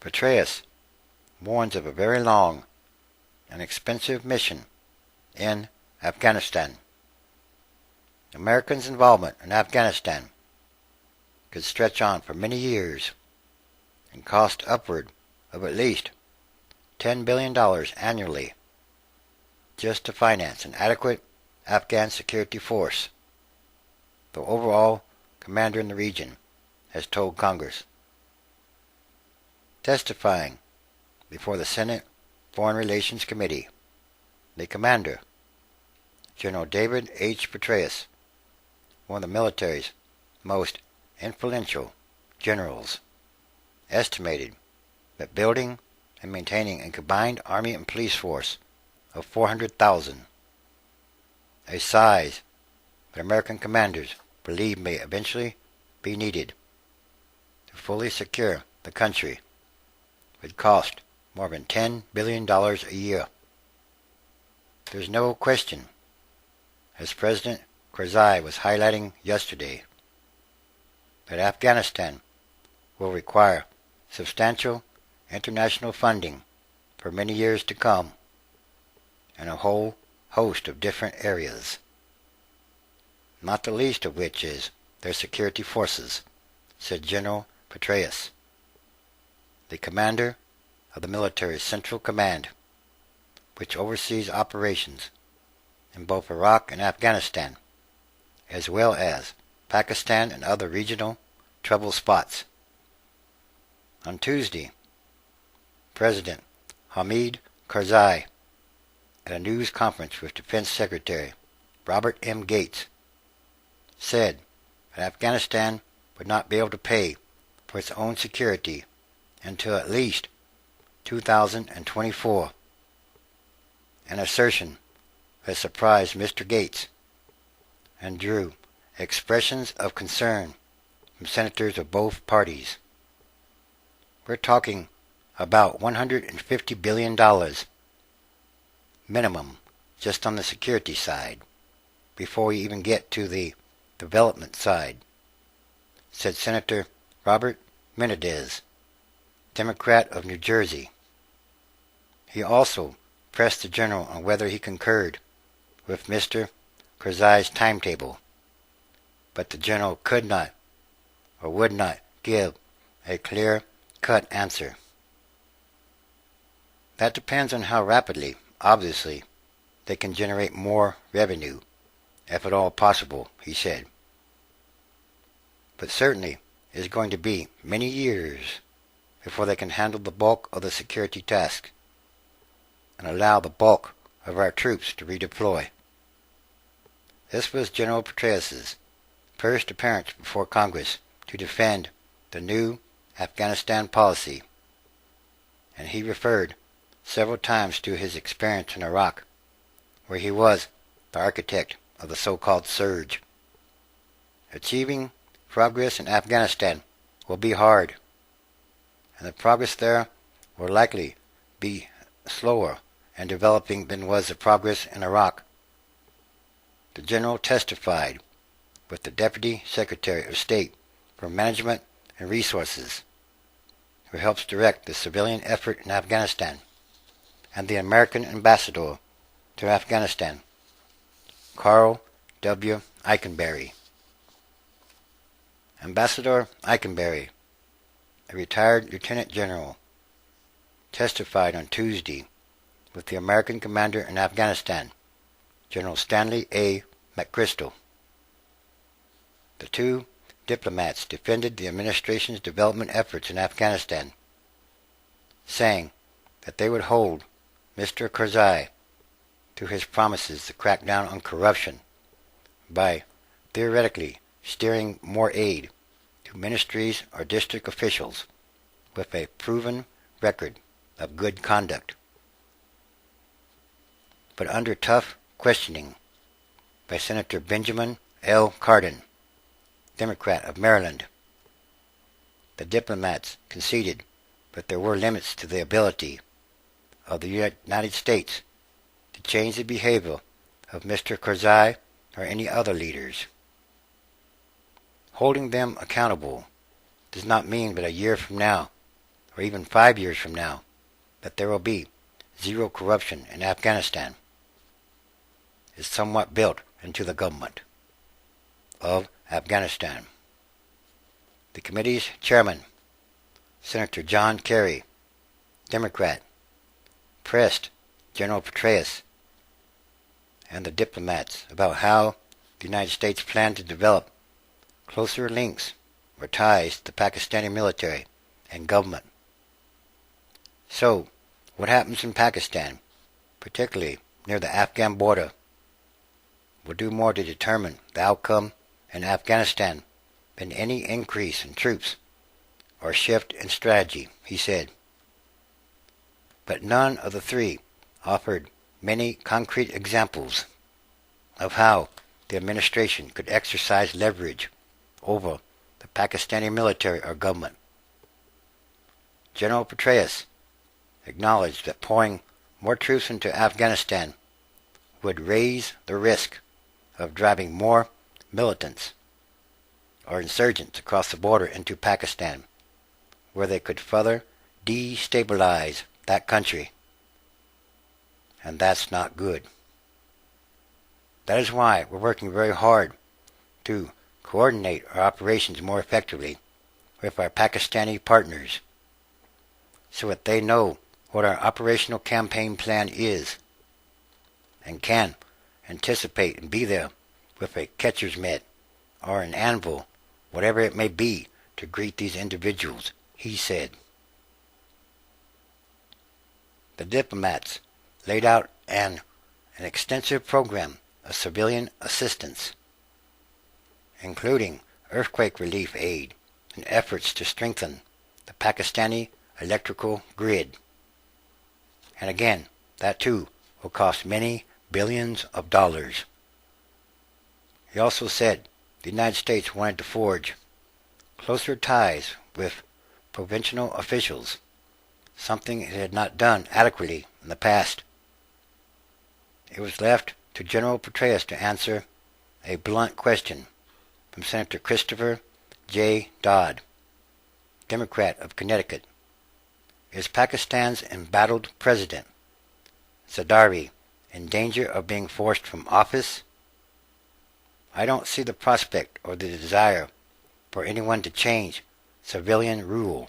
Petraeus warns of a very long and expensive mission in Afghanistan. Americans' involvement in Afghanistan could stretch on for many years and cost upward of at least $10 billion annually just to finance an adequate Afghan security force, the overall commander in the region has told Congress. Testifying before the Senate Foreign Relations Committee, the commander, General David H. Petraeus, one of the military's most influential generals, estimated that building and maintaining a combined Army and police force of 400,000, a size that American commanders believe may eventually be needed to fully secure the country, would cost more than $10 billion a year. There's no question, as President Karzai was highlighting yesterday, that Afghanistan will require substantial international funding for many years to come in a whole host of different areas, not the least of which is their security forces, said General Petraeus, the commander of the military's Central Command, which oversees operations in both Iraq and Afghanistan, as well as Pakistan and other regional trouble spots. On Tuesday, President Hamid Karzai, at a news conference with Defense Secretary Robert M. Gates, said that Afghanistan would not be able to pay for its own security until at least 2024, an assertion that surprised Mr. Gates and drew expressions of concern from senators of both parties. We're talking about $150 billion minimum just on the security side before we even get to the development side, said Senator Robert Menendez, Democrat of New Jersey. He also pressed the general on whether he concurred with Mr. Karzai's timetable, but the general could not or would not give a clear-cut answer. That depends on how rapidly, obviously, they can generate more revenue, if at all possible, he said. But certainly it is going to be many years before they can handle the bulk of the security task and allow the bulk of our troops to redeploy. This was General Petraeus' first appearance before Congress to defend the new Afghanistan policy, and he referred several times to his experience in Iraq, where he was the architect of the so-called surge. Achieving progress in Afghanistan will be hard, and the progress there will likely be slower and developing than was the progress in Iraq. The general testified with the Deputy Secretary of State for Management and Resources, who helps direct the civilian effort in Afghanistan, and the American ambassador to Afghanistan, Carl W. Eikenberry. Ambassador Eikenberry, a retired lieutenant general, testified on Tuesday with the American commander in Afghanistan, General Stanley A. McChrystal. The two diplomats defended the administration's development efforts in Afghanistan, saying that they would hold Mr. Karzai to his promises to crack down on corruption by theoretically steering more aid to ministries or district officials with a proven record of good conduct. But under tough questioning by Senator Benjamin L. Cardin, Democrat of Maryland, the diplomats conceded that there were limits to the ability of the United States to change the behavior of Mr. Karzai or any other leaders. Holding them accountable does not mean that a year from now or even 5 years from now, that there will be zero corruption in Afghanistan is somewhat built into the government of Afghanistan. The committee's chairman, Senator John Kerry, Democrat, pressed General Petraeus and the diplomats about how the United States planned to develop closer links or ties to the Pakistani military and government. So, what happens in Pakistan, particularly near the Afghan border, will do more to determine the outcome in Afghanistan than any increase in troops or shift in strategy, he said. But none of the three offered many concrete examples of how the administration could exercise leverage over the Pakistani military or government. General Petraeus acknowledged that pouring more troops into Afghanistan would raise the risk of driving more militants or insurgents across the border into Pakistan, where they could further destabilize that country. And that's not good. That is why we're working very hard to coordinate our operations more effectively with our Pakistani partners, so that they know what our operational campaign plan is and can anticipate and be there with a catcher's mitt or an anvil, whatever it may be, to greet these individuals, he said. The diplomats laid out an extensive program of civilian assistance, including earthquake relief aid and efforts to strengthen the Pakistani electrical grid. And again, that too will cost many billions of dollars. He also said the United States wanted to forge closer ties with provincial officials, something it had not done adequately in the past. It was left to General Petraeus to answer a blunt question from Senator Christopher J. Dodd, Democrat of Connecticut. Is Pakistan's embattled president, Zardawi, in danger of being forced from office? I don't see the prospect or the desire for anyone to change civilian rule.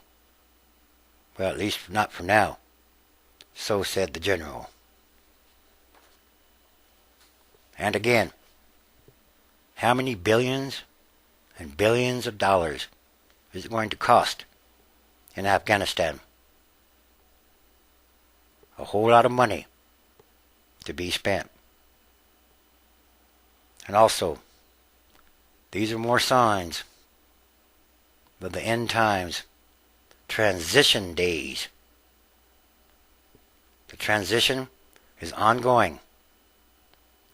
Well, at least not for now. So said the general. And again, how many billions and billions of dollars is it going to cost in Afghanistan? A whole lot of money to be spent. And also, these are more signs of the end times transition days. The transition is ongoing,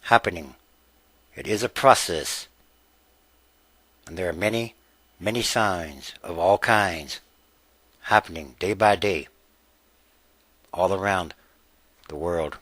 happening. It is a process. And there are many, many signs of all kinds happening day by day all around the world.